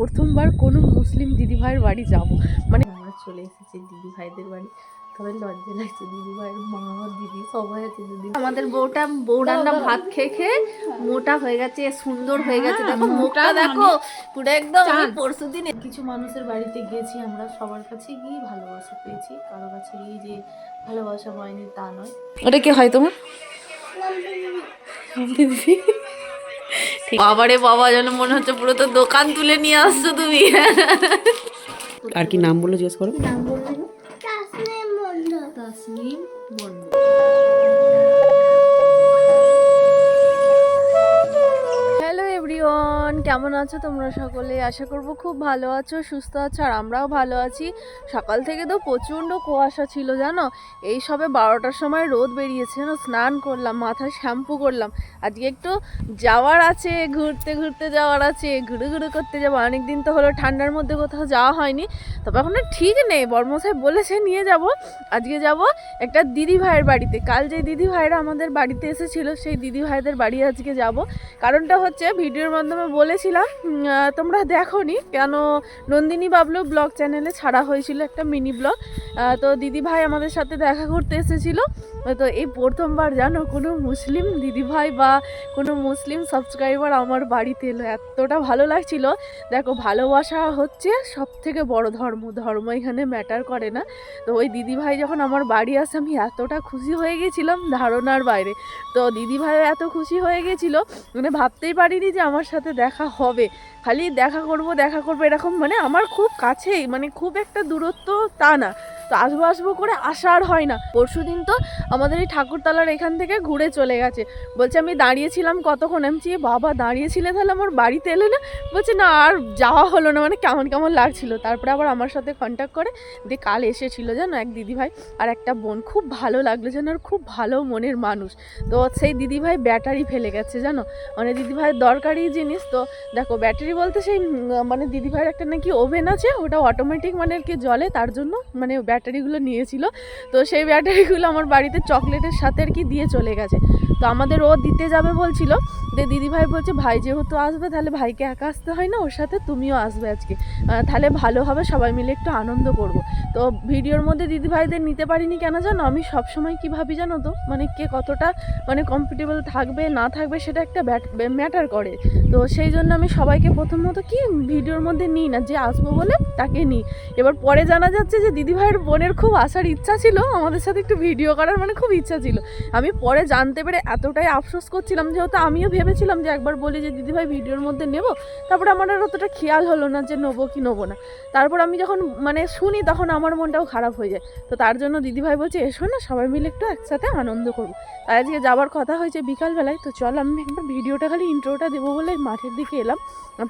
প্রথমবার কোনো মুসলিম দিদিভাইয়ের বাড়ি যাব, মানে আমরা চলে এসেছি দিদিভাইদের বাড়ি। তবে লজ্জা লাগছে, দিদিভাইয়ের মা দিদি সবাই আছে। দিদি আমাদের বউ রান্না ভাত খেয়ে খেয়ে মোটা হয়ে গেছে, সুন্দর হয়ে গেছে, দেখো মুখটা দেখো পুরো একদম। আমি পরশুদিন কিছু মানুষের বাড়িতে গিয়েছি, আমরা সবার কাছে গিয়ে ভালোবাসা পেয়েছি, কারো কাছে গিয়ে যে ভালোবাসা পাইনি তা নয়। ওটা কি হয় তোমার দিদি? বাবারে বাবা, যেন মনে হচ্ছে পুরো তো দোকান তুলে নিয়ে আসছো তুমি। আর কি নাম বলে জিজ্ঞেস করো? নাম বলবে তাসনিম বন্ধু। হ্যালো এভরিওয়ান, কেমন আছো তোমরা সকলে? আশা করবো খুব ভালো আছো, সুস্থ আছো, আর আমরাও ভালো আছি। সকাল থেকে তো প্রচণ্ড কুয়াশা ছিল জানো। এই সবে 12টার সময় রোদ বেরিয়েছে জানো। স্নান করলাম, মাথায় শ্যাম্পু করলাম। আজকে একটু যাওয়ার আছে, ঘুরতে ঘুরতে যাওয়ার আছে, ঘুরে ঘুরে করতে যাবো। অনেকদিন তো হলো ঠান্ডার মধ্যে কোথাও যাওয়া হয়নি, তবে এখনো ঠিক নেই। বর্মশাই বলেছে নিয়ে যাব। আজকে যাব একটা দিদি ভাইয়ের বাড়িতে। কাল যে দিদি ভাইরা আমাদের বাড়িতে এসেছিল, সেই দিদি ভাইদের বাড়ি আজকে যাব। কারণটা হচ্ছে ভিডিওর মাধ্যমে বলেছিলাম, তোমরা দেখোনি কেন, নন্দিনী বাবলু ব্লগ চ্যানেলে ছাড়া হয়েছিল একটা মিনি ব্লগ। তো দিদি ভাই আমাদের সাথে দেখা করতে এসেছিলো। তো এই প্রথমবার জানো কোনো মুসলিম দিদিভাই বা কোনো মুসলিম সাবস্ক্রাইবার আমার বাড়িতে এলো, এতটা ভালো লাগছিল। দেখো, ভালোবাসা হচ্ছে সব থেকে বড় ধর্ম এখানে ম্যাটার করে না। তো ওই দিদিভাই যখন আমার বাড়ি আসে, আমি এতটা খুশি হয়ে গেছিলাম ধারণার বাইরে। তো দিদিভাইও এত খুশি হয়ে গেছিলো, মানে ভাবতেই পারিনি যে আমার সাথে দেখা হবে। খালি দেখা করব এরকম, মানে আমার খুব কাছেই, মানে খুব একটা দূরত্ব তা না। তো আসবো করে আসা আর হয় না। পরশুদিন তো আমাদের এই ঠাকুরতলার এখান থেকে ঘুরে চলে গেছে। বলছে আমি দাঁড়িয়েছিলাম কতক্ষণ। আমি বলছি বাবা দাঁড়িয়েছিলে, তাহলে আমার বাড়িতে এলে না? বলছে না, আর যাওয়া হলো না, মানে কেমন কেমন লাগছিল। তারপরে আবার আমার সাথে কন্ট্যাক্ট করে দিয়ে কাল এসেছিল জানো এক দিদিভাই আর একটা বোন। খুব ভালো লাগলো যেন, আর খুব ভালো মনের মানুষ। তো সেই দিদিভাই ব্যাটারি ফেলে গেছে জানো, মানে দিদিভাইয়ের দরকারি জিনিস। তো দেখো, ব্যাটারি বলতে সেই মানে দিদিভাইয়ের একটা নাকি ওভেন আছে, ওটা অটোমেটিক মানে আর কি জ্বলে, তার জন্য মানে ব্যাটারিগুলো নিয়েছিল। তো সেই ব্যাটারিগুলো আমার বাড়িতে চকলেটের সাথে আর কি দিয়ে চলে গেছে। তো আমাদের ও দিতে যাবে বলছিল, যে দিদিভাই বলছে ভাই যেহেতু আসবে, তাহলে ভাইকে একা আসতে হয় না, ওর সাথে তুমিও আসবে আজকে, তাহলে ভালো হবে, সবাই মিলে একটু আনন্দ করব। তো ভিডিওর মধ্যে দিদিভাইদের নিতে পারিনি কেন জানো, আমি সবসময় কী ভাবি জানো তো, মানে কে কতটা মানে কমফর্টেবল থাকবে না থাকবে সেটা একটা ম্যাটার করে। তো সেই জন্য আমি সবাইকে প্রথমত কি ভিডিওর মধ্যে নিই না, যে আসবো বলে তাকে নিই। এবার পরে জানা যাচ্ছে যে দিদিভাইয়ের বোনের খুব আসার ইচ্ছা ছিল, আমাদের সাথে একটু ভিডিও করার মানে খুব ইচ্ছা ছিল। আমি পরে জানতে পেরে এতটাই আফসোস করছিলাম, যেহেতু আমিও ভেবেছিলাম যে একবার বলি যে দিদিভাই ভিডিওর মধ্যে নেব। তারপরে আমার আর অতটা খেয়াল হলো না যে নেবো কি নেবো না। তারপর আমি যখন মানে শুনি, তখন আমার মনটাও খারাপ হয়ে যায়। তো তার জন্য দিদিভাই বলছে এসো না, সবাই মিলে একটু একসাথে আনন্দ করবো। তাই আজকে যাওয়ার কথা হয়েছে বিকালবেলায়। তো চল আমি একবার ভিডিওটা খালি ইন্ট্রোটা দেবো বলে মাঠের দিকে এলাম।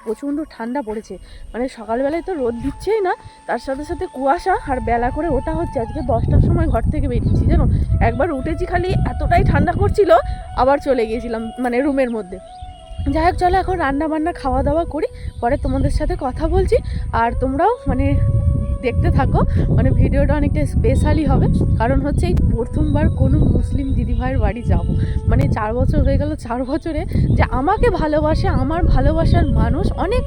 প্রচণ্ড ঠান্ডা পড়েছে, মানে সকালবেলায় তো রোদ দিচ্ছেই না, তার সাথে সাথে কুয়াশা, আর বেলা করে ওটা হচ্ছে। আজকে 10টার সময় ঘর থেকে বেরিয়েছি জানো, একবার উঠেছি খালি এতটাই ঠান্ডা করছিল, আবার চলে গিয়েছিলাম মানে রুমের মধ্যে। যাই হোক, চলো এখন রান্না বান্না খাওয়া দাওয়া করি, পরে তোমাদের সাথে কথা বলছি। আর তোমরাও মানে দেখতে থাকো, মানে ভিডিওটা অনেকটা স্পেশালি হবে। কারণ হচ্ছে এই প্রথমবার কোনো মুসলিম দিদিভাইয়ের বাড়ি যাব, মানে 4 বছর হয়ে গেল, 4 বছরে যে আমাকে ভালোবাসে, আমার ভালোবাসার মানুষ অনেক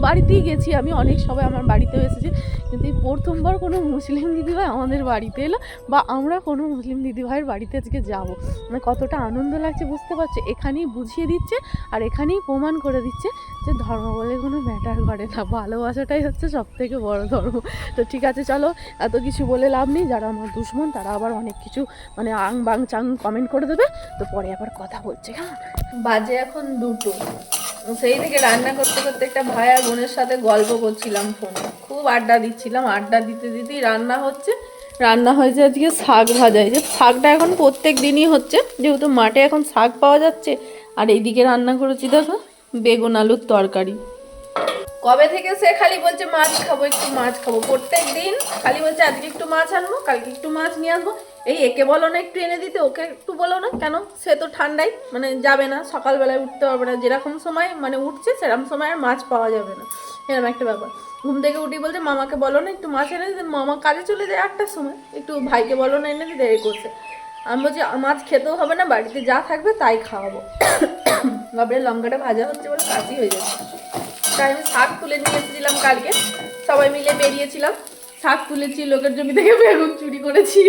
বাড়িতেই গেছি আমি, অনেক সবাই আমার বাড়িতেও এসেছে, কিন্তু এই প্রথমবার কোনো মুসলিম দিদিভাই আমাদের বাড়িতে এলো, বা আমরা কোনো মুসলিম দিদিভাইয়ের বাড়িতে আজকে যাব। মানে কতটা আনন্দ লাগছে বুঝতে পারছো। এখানেই বুঝিয়ে দিচ্ছে আর এখানেই প্রমাণ করে দিচ্ছে যে ধর্ম বলে কোনো ম্যাটার করে না, ভালোবাসাটাই হচ্ছে সব থেকে বড় ধর্ম। তো ঠিক আছে, চলো, এত কিছু বলে লাভ নেই, যারা আমার দুশমন তারা আবার অনেক কিছু মানে আং বাং চাং কমেন্ট করে দেবে। তো পরে আবার কথা বলছে কেমন। বাজে এখন 2টো, সেই থেকে রান্না করতে করতে একটা ভাই আর বোনের সাথে গল্প করছিলাম ফোনে, খুব আড্ডা দিচ্ছিলাম। আড্ডা দিতে দিতেই রান্না হচ্ছে। রান্না হয়েছে আজকে শাক ভাজা। এই যে শাকটা এখন প্রত্যেক দিনই হচ্ছে, যেহেতু মাঠে এখন শাক পাওয়া যাচ্ছে। আর এইদিকে রান্না করেছি দেখো বেগুন আলুর তরকারি। কবে থেকে সে খালি বলছে মাছ খাবো, একটু মাছ খাবো, প্রত্যেক দিন খালি বলছে আজকে একটু মাছ আনবো, কালকে একটু মাছ নিয়ে আসবো। এই একে বলো না একটু এনে দিতে, ওকে একটু বলো না, কেন সে তো ঠান্ডায় মানে যাবে না, সকালবেলায় উঠতে পারবে না, যেরকম সময় মানে উঠছে সেরকম সময় আর মাছ পাওয়া যাবে না, এরকম একটা ব্যাপার। ঘুম থেকে উঠি বলছে মামাকে বলো না একটু মাছ এনে দিতে, মামা কাজে চলে যায় 8টার সময়, একটু ভাইকে বলো না এনে দিতে, দেরি করছে। আমি বলছি মাছ খেতেও হবে না, বাড়িতে যা থাকবে তাই খাওয়াবো। বাবরে লঙ্কাটা ভাজা হচ্ছে বলে কাশি হয়ে যাচ্ছে। তাই আমি শাক তুলে নিয়ে এসেছিলাম কালকে, সবাই মিলে বেরিয়েছিলাম, শাক তুলেছি, লোকের জমি থেকে বেগুন চুরি করেছি,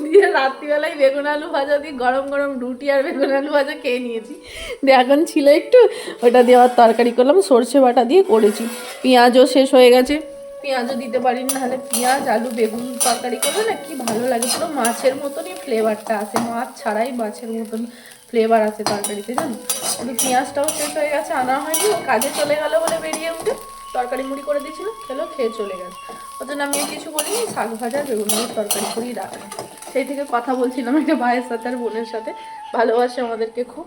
দিয়ে রাত্রিবেলায় বেগুন আলু ভাজা দিয়ে গরম গরম রুটি আর বেগুন আলু ভাজা খেয়ে নিয়েছি। দিয়ে এখন ছিল একটু, ওটা দিয়ে আবার তরকারি করলাম, সর্ষে বাটা দিয়ে করেছি। পেঁয়াজও শেষ হয়ে গেছে, পেঁয়াজও দিতে পারিনি, নাহলে পেঁয়াজ আলু বেগুন তরকারি করলে না কি ভালো লাগে, পুরো মাছের মতনই ফ্লেভারটা আসে, মাছ ছাড়াই মাছের মতন ফ্লেভার আছে তরকারিতে, জানো। কিন্তু পেঁয়াজটাও শেষ হয়ে গেছে, আনা হয়নি, ও কাজে চলে গেল বলে বেরিয়ে উঠে তরকারি মুড়ি করে দিয়েছিল, খেয়ে চলে গেছে। ওই জন্য আমি কিছু বলিনি, শাক ভাজা বেগুন আলুর তরকারি করেই রাখলাম। সেই থেকে কথা বলছিলাম একটা ভাইয়ের সাথে আর বোনের সাথে, ভালোবাসে আমাদেরকে খুব,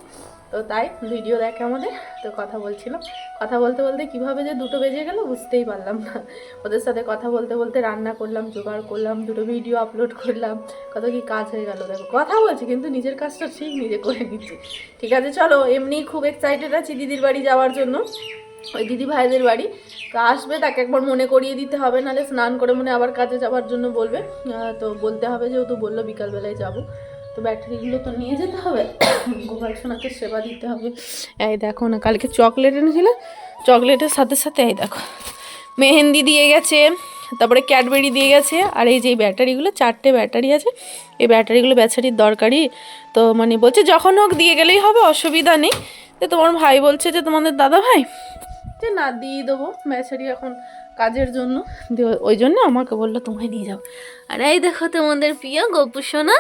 তো তাই ভিডিও দেখে আমাদের, তো কথা বলছিলাম। কথা বলতে বলতে কীভাবে যে 2টো বেজে গেল বুঝতেই পারলাম না। ওদের সাথে কথা বলতে বলতে রান্না করলাম, জোগাড় করলাম, 2টো ভিডিও আপলোড করলাম, কত কি কাজ হয়ে গেল। দেখো কথা বলছি কিন্তু নিজের কাজটা ঠিক নিজে করে নিচ্ছি। ঠিক আছে চলো, এমনি খুব এক্সাইটেড আছি দিদির বাড়ি যাওয়ার জন্য, ওই দিদি ভাইদের বাড়ি। তো আসবে, তাকে একবার মনে করিয়ে দিতে হবে, নাহলে স্নান করে মনে আবার কাজে যাওয়ার জন্য বলবে। তো বলতে হবে, যেহেতু বললো বিকালবেলায় যাব, তো ব্যাটারিগুলো তো নিয়ে যেতে হবে, গোপাল সোনাকে সেবা দিতে হবে। এই দেখো না, কালকে চকলেট এনেছিল, চকলেটের সাথে সাথে এই দেখো মেহেন্দি দিয়ে গেছে, তারপরে ক্যাডবেরি দিয়ে গেছে, আর এই যে ব্যাটারিগুলো 4টে ব্যাটারি আছে, এই ব্যাটারিগুলো বেচারির দরকারি, তো মানে বলছে যখন হোক দিয়ে গেলেই হবে, অসুবিধা নেই। তো তোমার ভাই বলছে যে তোমাদের দাদা ভাই যে না দিয়ে দেবো, বেচারি এখন কাজের জন্য, ওই জন্য আমাকে বললো তোমায় নিয়ে যাও। আর এই দেখো তোমাদের প্রিয় গপু সোনা,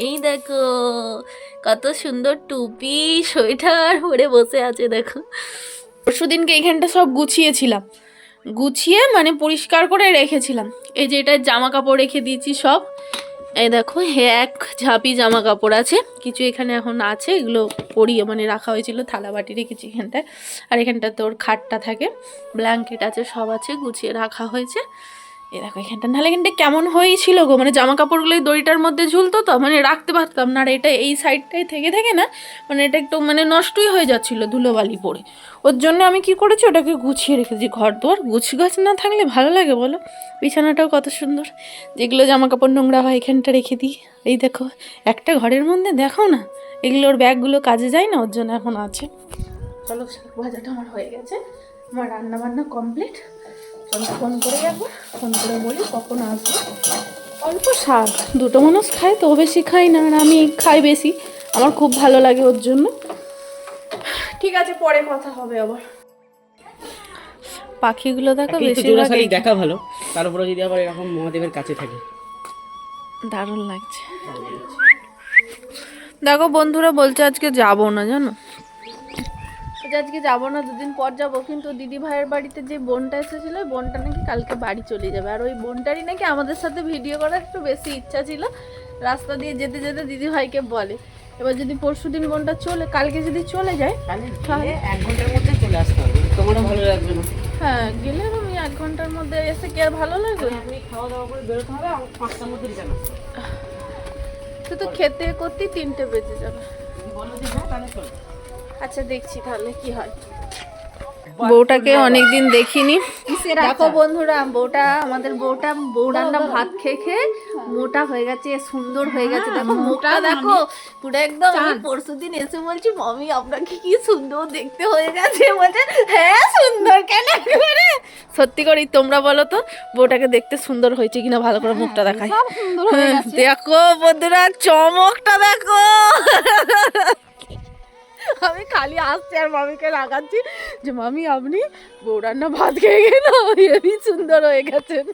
এই দেখো কত সুন্দর টুপি সোয়েটার পরে বসে আছে দেখো। পরশুদিনকে এইখানটা সব গুছিয়েছিলাম, গুছিয়ে মানে পরিষ্কার করে রেখেছিলাম। এই যে এটা জামা কাপড় রেখে দিয়েছি সব, এই দেখো এক ঝাঁপি জামা কাপড় আছে, কিছু এখানে এখন আছে, এগুলো পরিয়ে মানে রাখা হয়েছিল, থালা বাটি রেখেছি এখানটায়, আর এখানটা তোর খাটটা থাকে, ব্ল্যাঙ্কেট আছে, সব আছে, গুছিয়ে রাখা হয়েছে। এই দেখো এখানটা, নাহলে এখানটা কেমন হয়েছিল গো, মানে জামা কাপড়গুলো এই দড়িটার মধ্যে ঝুলতো, তো মানে রাখতে পারতাম না, আর এটা এই সাইডটাই থেকে থেকে না মানে এটা একটু মানে নষ্টই হয়ে যাচ্ছিলো ধুলোবালি পড়ে, ওর জন্য আমি কি করেছি ওটাকে গুছিয়ে রেখেছি। ঘর দুয়ার গাছ না থাকলে ভালো লাগে বলো, বিছানাটাও কত সুন্দর, যেগুলো জামা কাপড় নোংরা হয় এখানটা রেখে দিই। এই দেখো একটা ঘরের মধ্যে দেখো না, এগুলোর ব্যাগগুলো কাজে যায় না, ওর জন্য এখন আছে। চলো শাক ভাজাটা আমার হয়ে গেছে, আমার রান্না বান্না কমপ্লিট। চলো ফোন করে যাবো, ফোন করে বলি কখন আসবো। অল্প শাক, 2টো মানুষ খায় তো, বেশি খাই না, আর আমি খাই বেশি, আমার খুব ভালো লাগে ওর জন্য। ঠিক আছে পরে কথা হবে আবার। পাখিগুলো দেখো বেশি দেখা ভালো, তারপরে যদি আবার এরকম মহাদেবের কাছে থাকে দারুণ লাগছে। দেখো বন্ধুরা বলছে আজকে যাবো না, জানো আজকে যাবো না, 2 দিন পর যাবো, কিন্তু দিদি ভাইয়ের বাড়িতে যে বোনটা এসেছিল, বোনটা নাকি কালকে বাড়ি চলে যাবে, আর ওই বোনটারই নাকি আমাদের সাথে ভিডিও করার একটু বেশি ইচ্ছা ছিল, রাস্তা দিয়ে যেতে যেতে দিদি ভাইকে বলে। এবার যদি পরশুদিন বোনটা কালকে যদি চলে যায়, তাহলে 1 ঘন্টার মধ্যে চলে আসতে হবে, তোমারও ভালো লাগবে না। হ্যাঁ গেলে আমি 1 ঘন্টার মধ্যে এসে কি আর ভালো লাগবে? আপনি খাওয়া দাওয়া করে বেরোতে হবে, আমার 5টার মধ্যে রিটার্ন আসতে হবে। তো খেতে করতেই 3টে বেজে যাবে। বলো যে হ্যাঁ তাহলে চলো। আচ্ছা দেখছি তাহলে কি হয়। বউটাকে অনেকদিন দেখিনি। দেখো বন্ধুরা, আমাদের বউটা বউ রান্না ভাত খেয়ে খেয়ে মোটা হয়ে গেছে, সুন্দর হয়ে গেছে, দেখো মুখটা দেখো পুরো একদম। আমি পরশুদিন এসে বলছি মামি আপনাকে কি সুন্দর দেখতে হয়ে গেছে, বলছে হ্যাঁ সুন্দর কেন একেবারে। সত্যি করে তোমরা বলো তো বউটাকে দেখতে সুন্দর হয়েছে কিনা, ভালো করে মুখটা দেখায়। দেখো বন্ধুরা চমকটা দেখো। আমি খালি আসছি আর মামিকে রাগাচ্ছি যে মামি আপনি বউ রান্না ভাত খেয়ে গিয়ে না হেবি সুন্দর হয়ে গেছেন।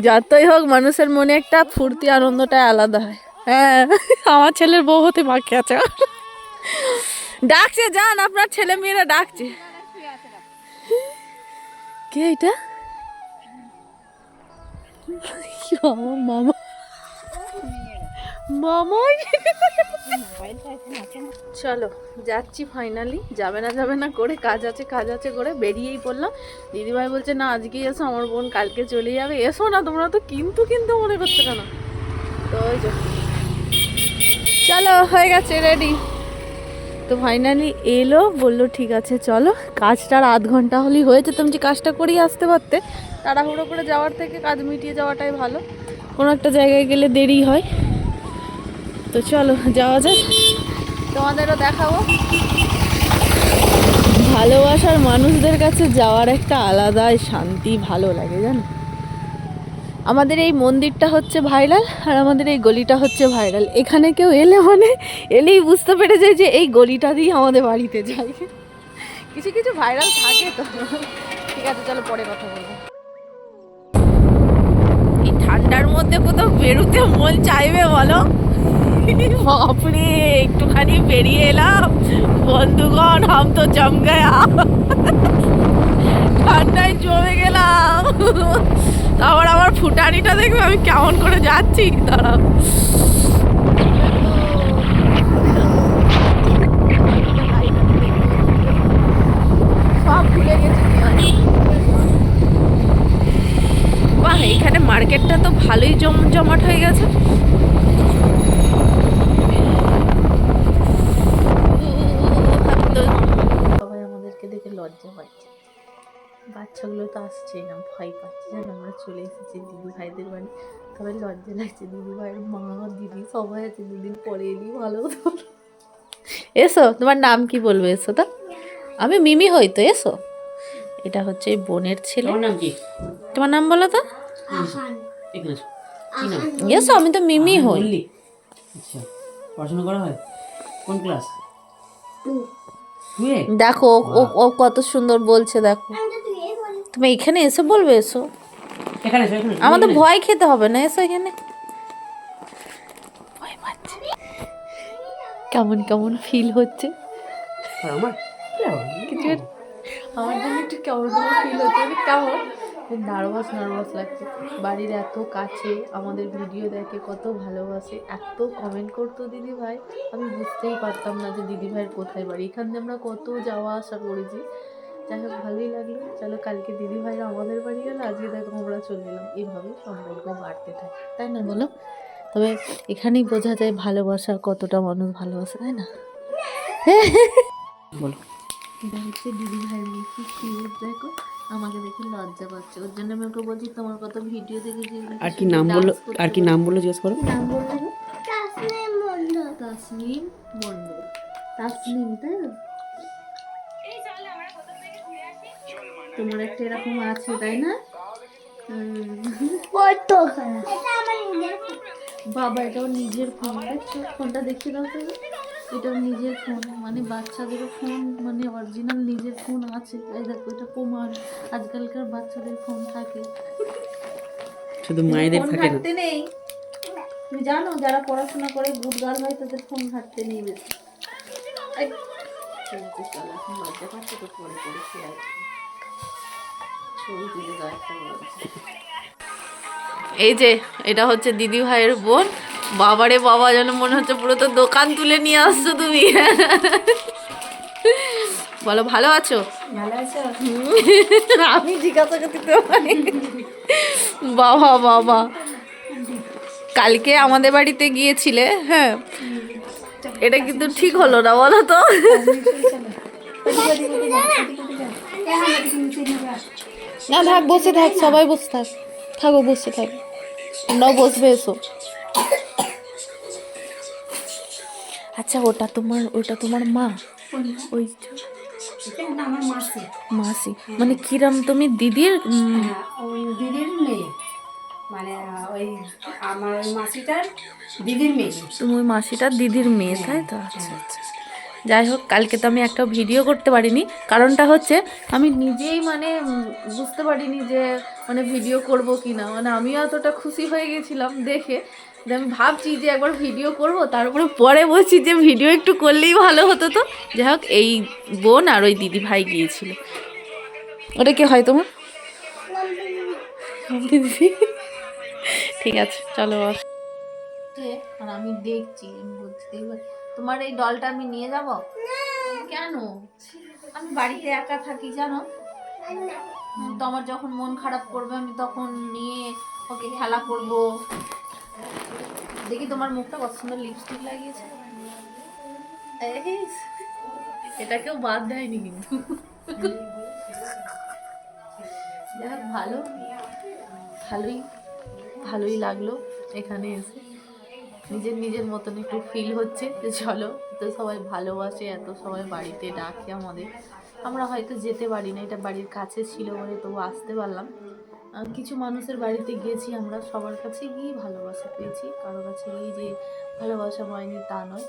যতই হোক মানুষের মনে একটা ফুর্তি আনন্দটা আলাদা হয়। হ্যাঁ আমার ছেলের বউ হতে বাকি আছে, ডাকছে যান আপনার ছেলে মেয়েরা ডাকছে। কে এটা? মামা মামাই। চলো যাচ্ছি ফাইনালি, যাবে না করে কাজ আছে করে বেরিয়েই পড়লাম। দিদিভাই বলছে না আজকেই এসো, আমার বোন কালকে চলে যাবে, এসো না তোমরা তো কিন্তু মনে করছো কেন। তো ওই যে চলো হয়ে গেছে রেডি। তো ফাইনালি এলো, বললো ঠিক আছে চলো, কাজটার 1/2 ঘন্টা হলেই হয়েছে, তুমি যে কাজটা করেই আসতে পারতে, তাড়াহুড়ো করে যাওয়ার থেকে কাজ মিটিয়ে যাওয়াটাই ভালো, কোনো একটা জায়গায় গেলে দেরি হয়। তো চলো যাওয়া যাক, তোমাদেরও দেখাবো। ভালোবাসার মানুষদের কাছে যাওয়ার একটা আলাদাই শান্তি, ভালো লাগে জানো। আমাদের এই মন্দিরটা হচ্ছে ভাইরাল আর আমাদের এই গলিটা হচ্ছে ভাইরাল। এখানে কেউ এলে মানে এলেই বুঝতে পেরে যায় যে এই গলিটা দিয়ে আমাদের বাড়িতে যায়। কিছু কিছু ভাইরাল থাকে তো। ঠিক আছে, চলো পরে কথা বলবো। এই ঠান্ডার মধ্যে কোথাও বেরোতে মন চাইবে বলো? বাপরে, একটুখানি বেরিয়ে এলাম, বন্ধুগণ হাম তো জম গয়া, ঠান্ডায় জমে গেলাম। তারপর আমার ফুটানিটা দেখবে আমি কেমন করে যাচ্ছি, দাঁড়াও। সব ভুলে গেছি। বাহ, এখানে মার্কেটটা তো ভালোই জমজমাট হয়ে গেছে। সবাই আমাদেরকে দেখে লজ্জা পাচ্ছে, বাচ্চাগুলো তো আসছে না, ভয় পাচ্ছে যেন আমরা চলে এসেছি দিদি ভাইদের বাড়ি। তবে লজ্জা লাগছে, দিদি ভাইয়ের মা দিদি সবাই আছে, দুদিন পরে এলেই ভালো হতো। এসো, তোমার নাম কি বলবে? এসো তো, আমি মিমি হই তো, এসো। এটা হচ্ছে এই বোনের ছেলে। তোমার নাম কি? তোমার নাম বলো তো। এখানে এসো। কি নাম? এসো, আমি তো মিমি হই। বললি? আচ্ছা, পড়াশোনা করা হয়? কোন ক্লাস? টুয়ে? দেখো ও ও কত সুন্দর বলছে, দেখো। তুমি এখানে এসে বলবে এসো। এখানে এসো, এখানে এসো। আমাদের ভয় খেতে হবে না, এসো এখানে। ভয় পাচ্ছে, কেমন কেমন ফিল হচ্ছে আর আমার? কিছু আমার জন্য একটু কেমন কেমন ফিল হচ্ছে, মানে কেমন নার্ভাস নার্ভাস লাগছে। বাড়ির এত কাছে, আমাদের ভিডিও দেখে, কত ভালোবাসে, এত কমেন্ট করতো দিদি ভাই। আমি বুঝতেই পারতাম না যে দিদি ভাইয়ের কোথায় বাড়ি। এখান দিয়ে আমরা কত যাওয়া আসা করেছি। যাই হোক, ভালোই লাগলো। চলো, কালকে দিদি ভাইরা আমাদের বাড়ি গেলো, আজকে দেখো আমরা চলে এলাম। এভাবেই সম্পর্ক বাড়তে থাকে, তাই না বলো? তবে এখানেই বোঝা যায় ভালোবাসা কতটা মানুষ ভালোবাসে, তাই না? বলো। এটা হচ্ছে দিদি ভাইয়ের মেয়ে, কি কিউট দেখো। আমাকে দেখে লজ্জা পাচ্ছে, ওর জন্য আমি ওকে বলছি তোমার কত ভিডিও দেখেছি। আর কি নাম বললো? আর কি নাম বললো জিজ্ঞেস করো। নাম বললো গো? তাসনিম মন্ডল। তাসনিম মন্ডল, তাসনিম, তাই না? তোমার একটা এরকম আছে, তাই না? বাবা, এটাও নিজের ফোন, দেখছো? ফোনটা দেখতে দাও তো। এটাও নিজের ফোন, মানে বাচ্চাদেরও ফোন, মানে অরিজিনাল নিজের ফোন আছে। এই দেখো, এটা প্রমাণ। আজকালকার বাচ্চাদের ফোন থাকে, শুধু মায়েদের ফোন থাকে না। ঘাটতে নেই। তুমি জানো যারা পড়াশোনা করে গুড গার্ল হয় তাদের ফোন ঘাটতে নেই বেশি। এই, ঠিক আছে, চলো, এখন লজ্জা পাচ্ছে তো, পরে পরে শেয়ার ছবি তুলে দাও একটা বলছে। এই যে এটা হচ্ছে দিদি ভাইয়ের বোন। বাবারে বাবা, যেন মনে হচ্ছে পুরো তো দোকান তুলে নিয়ে আসছো তুমি। বলো, ভালো আছো? ভালো আছো? আমি জিজ্ঞাসা করতে পারি। বাবা বাবা, কালকে আমাদের বাড়িতে গিয়েছিলে, হ্যাঁ, এটা কিন্তু ঠিক হলো না, বলো তো। না থাক, বসে থাক, সবাই বসে থাক, থাকো, বসে থাক, তোমরাও বসবে, এসো। আচ্ছা, ওটা তোমার মা? ওই আমার মাসি। মাসি মানে কিরম? তুমি দিদির ওই দিদির মেয়ে, মানে ওই আমার ওই মাসিটার দিদির মেয়ে। তুমি ওই মাসিটার দিদির মেয়ে, তাই তো? আচ্ছা আচ্ছা। যাই হোক, কালকে তো আমি একটা ভিডিও করতে পারিনি, কারণটা হচ্ছে আমি নিজেই মানে বুঝতে পারিনি যে মানে ভিডিও করব কি না। মানে আমিও এতটা খুশি হয়ে গেছিলাম দেখে যে আমি ভাবছি যে একবার ভিডিও করব, তারপরে পরে বলছি যে ভিডিও একটু করলেই ভালো হতো। তো যাই হোক, এই বোন আর ওই দিদি ভাই গিয়েছিল। ওটা কি হয় তোমার দিদি? ঠিক আছে, চলো। আর আমি দেখছি, আমি বলছি দেখবে তোমার এই ডলটা আমি নিয়ে যাব। কেন? আমি বাড়িতে একা থাকি জানো তো, আমার যখন মন খারাপ করবে আমি তখন নিয়ে ওকে খেলা করব। দেখি তোমার মুখটা কত সুন্দর লিপস্টিক লাগিয়েছে। এই, এটা কেউ বাদ দেয়নি কিন্তু। যাক, ভালোই ভালোই লাগলো এখানে এসে। নিজের মতন একটু ফিল হচ্ছে যে চলো, এত সবাই ভালোবাসে, এত সবাই বাড়িতে ডাকে আমাদের, আমরা হয়তো যেতে পারি না, এটা বাড়ির কাছে ছিল বলে তবু আসতে পারলাম। কিছু মানুষের বাড়িতে গিয়েছি আমরা, সবার কাছে গিয়ে ভালোবাসা পেয়েছি, কারো কাছে গিয়ে যে ভালোবাসা পাইনি তা নয়।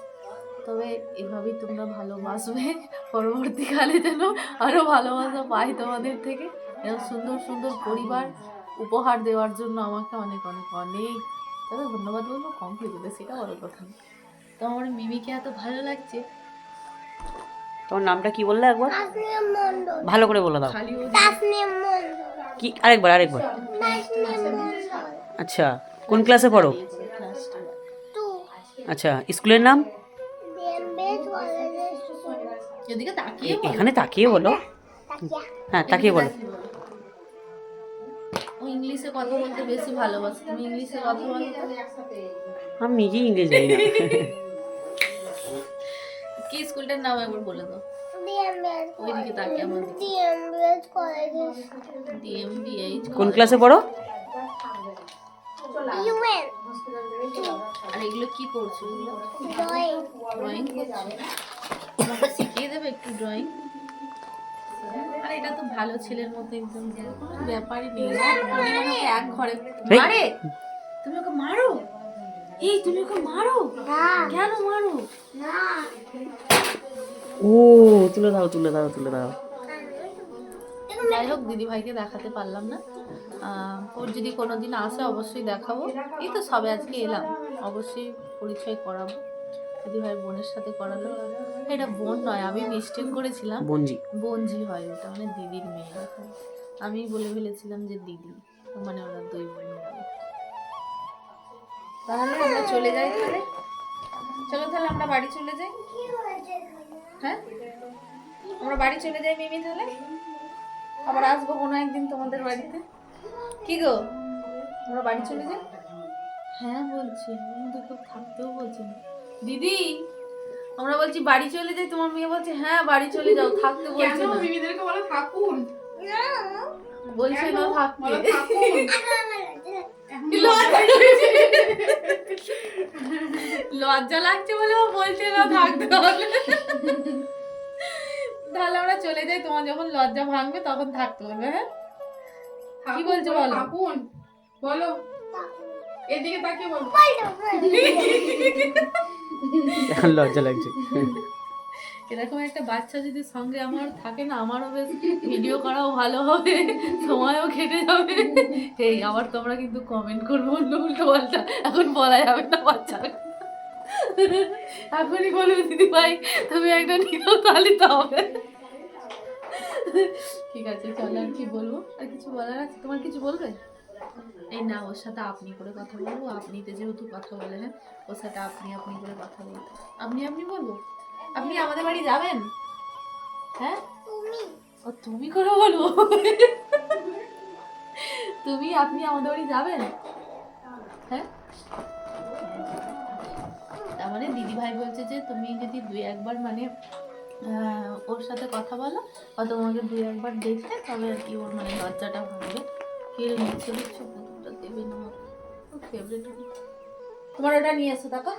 তবে এভাবেই তোমরা ভালোবাসবে, পরবর্তীকালে যেন আরও ভালোবাসা পাই তোমাদের থেকে। এরকম সুন্দর সুন্দর পরিবার উপহার দেওয়ার জন্য আমাকে অনেক অনেক অনেক তবে ধন্যবাদ বলবো কম হয়ে যাবে, সেটা বড় কথা না। তো আমার মিমিকে এত ভালো লাগছে। তোমার নামটা কি বললে একবার? ভালো করে বলে দাও। খালি কি আরেকবার? আচ্ছা, কোন ক্লাসে পড়ো? আচ্ছা, স্কুলের নাম? এদিকে তাকিয়ে এখানে তাকিয়ে বলো। হ্যাঁ, তাকিয়ে বলো। ও ইংলিশে কথা বলতে বেশি ভালোবাসে, তুমি ইংলিশে কথা বলো তো। আমি নিজেই ইংলিশ জানি না। কি স্কুলটার নাম একবার বলে দাও। ওইদিকে তাকিয়ে আমার DMBH। কোন ক্লাসে পড়ো? আর এগুলো কি করছো? ড্রয়িং করছো? আমাকে শিখিয়ে দেবে একটু ড্রয়িং? আর এটা তো ভালো ছেলের মতো একদম, কোনো ব্যাপারই নেই। এক ঘরে মারে, তুমি ওকে মারো? এই তুমি ওকে মারো কেন? মারো ও, তুলে দাও তুলে দাও তুলে দাও। যাই হোক, দিদি ভাইকে দেখাতে পারলাম না। ওর যদি কোনোদিন আসে অবশ্যই দেখাবো। এই তো সবে আজকে এলাম, অবশ্যই পরিচয় করাবো। দিদি ভাই বোনের সাথে করালো। এটা বোন নয়, আমি মিস্টেক করেছিলাম, বঞ্জি। বঞ্জি হয় ওটা, মানে দিদির মেয়ে। আমি বলে ফেলেছিলাম যে দিদি, মানে ওরা দুই বোন। তাহলে আমরা চলে যাই তাহলে। চলো তাহলে আমরা বাড়ি চলে যাই। হ্যাঁ, আমরা বাড়ি চলে যাই মিমি। তাহলে আবার আসবো কোনো একদিন তোমাদের বাড়িতে। কি গো, আমরা বাড়ি চলে যাই? হ্যাঁ বলছি, দেখো থাকতেও বলছি না দিদি। আমরা বলছি বাড়ি চলে যাই, তোমার মেয়ে বলছে হ্যাঁ বাড়ি চলে যাও, থাকতে বলছে না। মিমিদেরকে বলো থাকুন, বলছে না থাকতে। লজ্জা লাগছে বলে ও বলছে না থাকতে হবে। তাহলে আমরা চলে যাই, তোমার যখন লজ্জা ভাঙবে তখন থাকতে হবে। হ্যাঁ, কি বলছো বলো? থাকুন বলো, এদিকে তাকিয়ে বলো। এখন লজ্জা লাগছে। এরকম একটা বাচ্চা যদি সঙ্গে আমার থাকে না, আমারও বেশ ভিডিও করাও ভালো হবে, সময়ও কেটে যাবে। এই আবার তোমরা কিন্তু কমেন্ট করবো অন্য উল্টো পাল্টা, এখন বলা যাবে না বাচ্চা। এখনই বলবে দিদি ভাই তুমি একটা নিও, তাহলে তো হবে। ঠিক আছে চলো, আর কি বলবো? আর কিছু বলার আছে? তোমার কিছু বলবে? এই না, ওর সাথে আপনি করে কথা বলবো, আপনিতে যেহেতু কথা বলে। হ্যাঁ, ওর সাথে আপনি আপনি করে কথা বলবো। আপনি আপনি বলবো? আপনি আমাদের বাড়ি যাবেন? হ্যাঁ, ও তুমি করে বলবো? তুমি আপনি আমাদের বাড়ি যাবেন? হ্যাঁ, তার মানে দিদি ভাই বলছে যে তুমি যদি দুই একবার মানে ওর সাথে কথা বলো বা তোমাকে দুই একবার দেখতে, তবে আর কি ওর মানে লজ্জাটা ভাঙবে। কেড়ে নিচ্ছে, দিচ্ছ পুতুলটা দেবে না ফেভারিট। তোমার ওটা নিয়ে এসো, দেখো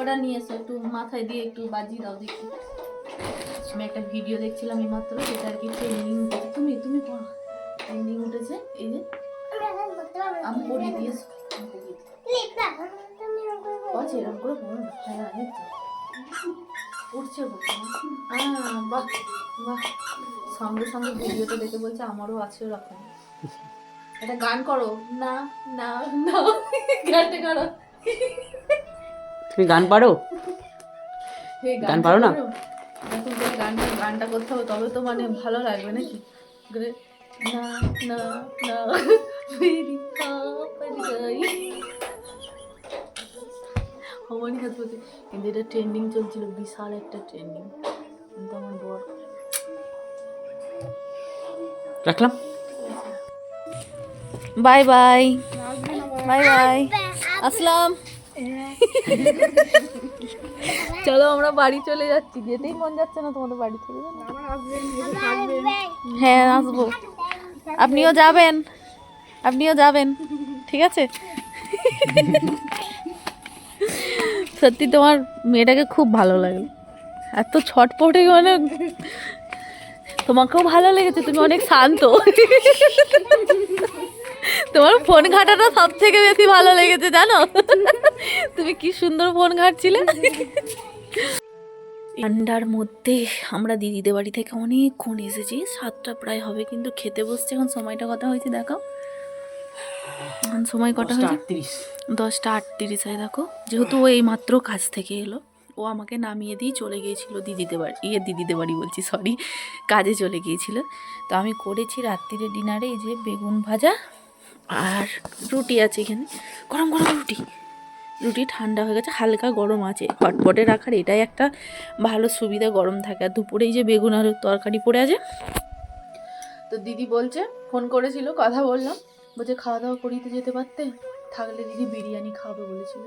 ওটা নিয়ে এসো, একটু মাথায় দিয়ে একটু বাজিয়ে দাও দেখি। আমি একটা ভিডিও দেখছিলাম এই মাত্র, যেটা আর কি ট্রেন্ডিং উঠেছে। তুমি তুমি পড়ো, ট্রেন্ডিং উঠেছে এই যে। আমি পড়িয়ে দিয়েছি, আচ্ছা এরকম করে পড়ো না। হ্যাঁ উঠছে বাহ বাহ। সঙ্গে সঙ্গে ভিডিওটা দেখে বলছে আমারও আছে ওরকম। একটা গান করো না না না, গানটা করো। তুমি গান পারো? গান পারো না? এখন যে গানটা করতে হবে তবে তো মানে ভালো লাগবে নাকি? না না না মেরি আপন গাই আমারই হাত বলছে। কিন্তু এটা ট্রেন্ডিং চলছিল, বিশাল একটা ট্রেন্ডিং। কিন্তু আমার বর। রাখলাম। বাই বাই বাই বাই, আসলাম। চলো আমরা বাড়ি চলে যাচ্ছি, যেতেই মন যাচ্ছে না তোমাদের বাড়ি থেকে। হ্যাঁ আসবো, আপনিও যাবেন, আপনিও যাবেন, ঠিক আছে? সত্যি তোমার মেয়েটাকে খুব ভালো লাগলো, এত ছটপটে, মানে তোমাকেও ভালো লেগেছে, তুমি অনেক শান্ত। তোমার ফোন ঘাটাটা সব থেকে বেশি ভালো লেগেছে জানো, তুমি কি সুন্দর ফোন ঘাটছিলে। ঠান্ডার মধ্যে আমরা দিদিদের বাড়ি থেকে অনেকক্ষণ এসেছি, 7টা প্রায় হবে, কিন্তু খেতে বসছে। এখন সময়টা কটা হয়েছে দেখাও, এখন সময় কটা হয়েছে? 10টা 38 হয়। দেখো, যেহেতু ও এই মাত্র কাজ থেকে এলো, ও আমাকে নামিয়ে দিয়ে চলে গিয়েছিল দিদিদের বাড়ি বলছি, সরি, কাজে চলে গিয়েছিল। তো আমি করেছি রাত্রিরে ডিনারে এই যে বেগুন ভাজা আর রুটি আছে এখানে, গরম গরম রুটি ঠান্ডা হয়ে গেছে, হালকা গরম আছে। হটপটে রাখার এটাই একটা ভালো সুবিধা, গরম থাকে। আর দুপুরে এই যে বেগুন আর তরকারি পড়ে আছে। তো দিদি বলছে, ফোন করেছিল, কথা বললাম, বলছে খাওয়া দাওয়া করিতে যেতে পারতে, থাকলে দিদি বিরিয়ানি খাওয়াবে বলেছিল।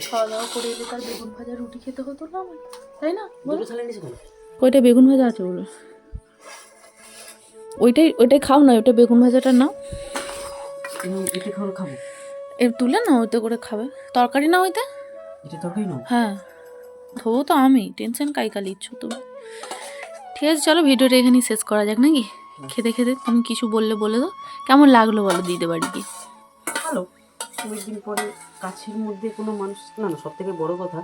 খাওয়া দাওয়া করে এলে তার বেগুন ভাজা রুটি খেতে হতো না আমার, তাই না বলো? ওইটা বেগুন ভাজা আছে বলো, ওইটাই খাও না, ওইটা বেগুন ভাজাটা নাও, খাবো। এর তুলে না ওইতে করে খাবে, তরকারি না ওইতে। হ্যাঁ, ধোবো তো আমি, টেনশন কাইকালি ইচ্ছো তুমি। ঠিক আছে, চলো ভিডিওটা এখানেই শেষ করা যাক নাকি? খেতে খেতে তুমি কিছু বললে বলে দাও, কেমন লাগলো বলো দিদিদের বাড়ি গিয়ে? ভালো, অনেকদিন পরে কাছের মধ্যে কোনো মানুষ, না না, সব থেকে বড় কথা,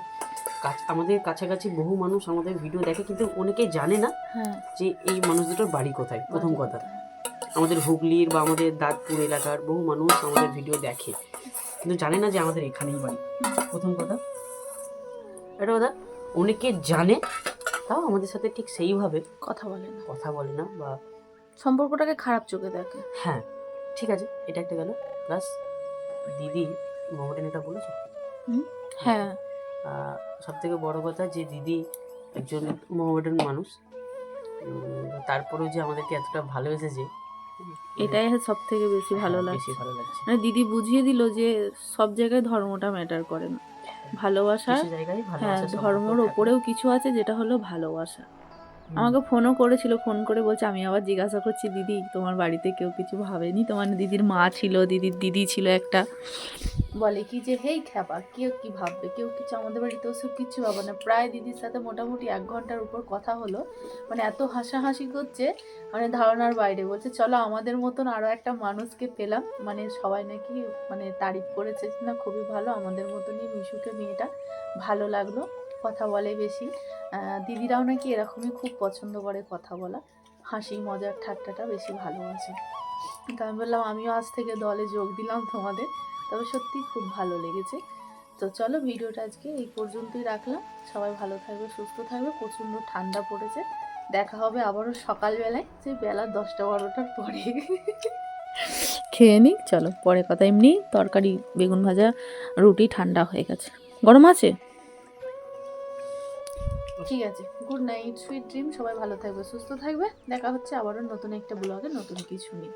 আমাদের কাছাকাছি বহু মানুষ আমাদের ভিডিও দেখে, কিন্তু অনেকেই জানে না যে এই মানুষ দুটোর বাড়ি কোথায়। প্রথম কথা, আমাদের হুগলির বা আমাদের দাঁতপুর এলাকার বহু মানুষ আমাদের ভিডিও দেখে, কিন্তু জানে না যে আমাদের এখানেই বাড়ি। প্রথম কথা এটা কথা, অনেকে জানে তাও আমাদের সাথে ঠিক সেইভাবে কথা বলে না বা সম্পর্কটাকে খারাপ চোখে দেখে। হ্যাঁ, ঠিক আছে, এটা একটা গেল। প্লাস দিদি মোহামেডান এটা বলেছে। হ্যাঁ, সব থেকে বড় কথা যে দিদি একজন মোহামেডান মানুষ, তারপরেও যে আমাদেরকে এতটা ভালোবেসেছে, এটাই সব থেকে বেশি ভালো লাগছে। মানে দিদি বুঝিয়ে দিল যে সব জায়গায় ধর্মটা ম্যাটার করে না, ভালোবাসা। হ্যাঁ, ধর্মের ওপরেও কিছু আছে, যেটা হলো ভালোবাসা। আমাকে ফোনও করেছিল, ফোন করে বলছে, আমি আবার জিজ্ঞাসা করছি, দিদি তোমার বাড়িতে কেউ কিছু ভাবেনি? তোমার দিদির মা ছিল, দিদির দিদি ছিল একটা, বলে কি যে হেই খ্যাপা, কেউ কি ভাববে, কেউ কিছু, আমাদের বাড়িতে ওসব কিছু ভাবে না। প্রায় দিদির সাথে মোটামুটি 1 ঘন্টার উপর কথা হলো, মানে এত হাসাহাসি করছে, মানে ধারণার বাইরে। বলছে চলো আমাদের মতন আরও একটা মানুষকে পেলাম, মানে সবাই নাকি মানে তারিফ করেছে না, খুবই ভালো, আমাদের মতনই মিশুকে মেয়েটা, ভালো লাগলো, কথা বলে বেশি। দিদিরাও নাকি এরকমই খুব পছন্দ করে কথা বলা, হাসি মজার ঠাট্টাটা বেশি ভালোবাসে। তো আমি বললাম আমিও আজ থেকে দলে যোগ দিলাম তোমাদের, তবে সত্যি খুব ভালো লেগেছে। তো চলো ভিডিওটা আজকে এই পর্যন্তই রাখলাম, সবাই ভালো থাকবে, সুস্থ থাকবে, প্রচণ্ড ঠান্ডা পড়েছে। দেখা হবে আবারও সকালবেলায়, যে বেলা 10টা 12টার পরে। খেয়ে নিই, চলো পরে কথা। এমনি তরকারি বেগুন ভাজা রুটি ঠান্ডা হয়ে গেছে, গরম আছে। ঠিক আছে, গুড নাইট, সুইট ড্রিম, সবাই ভালো থাকবে, সুস্থ থাকবে। দেখা হচ্ছে আবারও নতুন একটা ব্লগে নতুন কিছু নিয়ে।